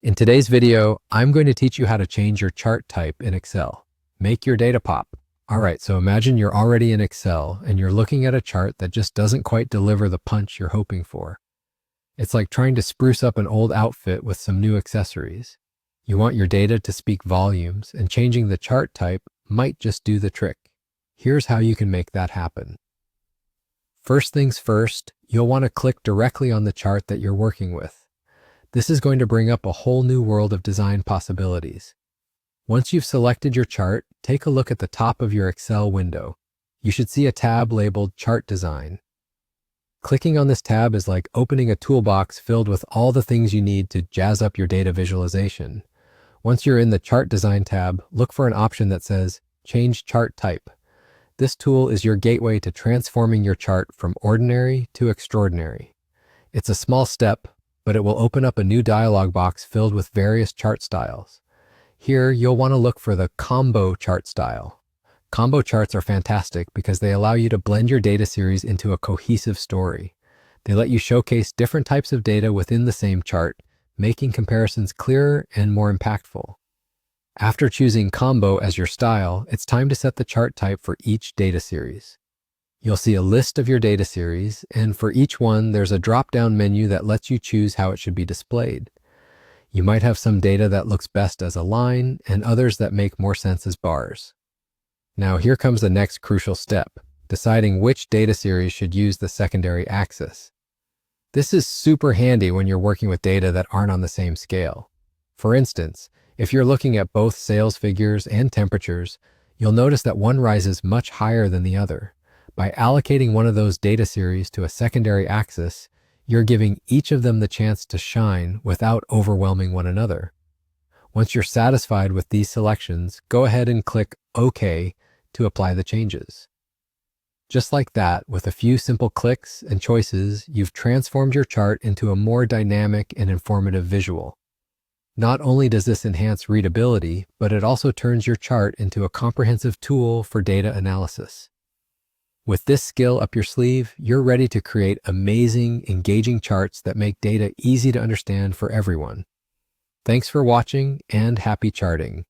In today's video, I'm going to teach you how to change your chart type in Excel. Make your data pop. All right, so imagine you're already in Excel and you're looking at a chart that just doesn't quite deliver the punch you're hoping for. It's like trying to spruce up an old outfit with some new accessories. You want your data to speak volumes, and changing the chart type might just do the trick. Here's how you can make that happen. First things first, you'll want to click directly on the chart that you're working with. This is going to bring up a whole new world of design possibilities. Once you've selected your chart, take a look at the top of your Excel window. You should see a tab labeled Chart Design. Clicking on this tab is like opening a toolbox filled with all the things you need to jazz up your data visualization. Once you're in the Chart Design tab, look for an option that says Change Chart Type. This tool is your gateway to transforming your chart from ordinary to extraordinary. It's a small step, but it will open up a new dialog box filled with various chart styles. Here, you'll want to look for the Combo chart style. Combo charts are fantastic because they allow you to blend your data series into a cohesive story. They let you showcase different types of data within the same chart, making comparisons clearer and more impactful. After choosing Combo as your style, it's time to set the chart type for each data series. You'll see a list of your data series, and for each one, there's a drop-down menu that lets you choose how it should be displayed. You might have some data that looks best as a line, and others that make more sense as bars. Now here comes the next crucial step, deciding which data series should use the secondary axis. This is super handy when you're working with data that aren't on the same scale. For instance, if you're looking at both sales figures and temperatures, you'll notice that one rises much higher than the other. By allocating one of those data series to a secondary axis, you're giving each of them the chance to shine without overwhelming one another. Once you're satisfied with these selections, go ahead and click OK to apply the changes. Just like that, with a few simple clicks and choices, you've transformed your chart into a more dynamic and informative visual. Not only does this enhance readability, but it also turns your chart into a comprehensive tool for data analysis. With this skill up your sleeve, you're ready to create amazing, engaging charts that make data easy to understand for everyone. Thanks for watching, and happy charting.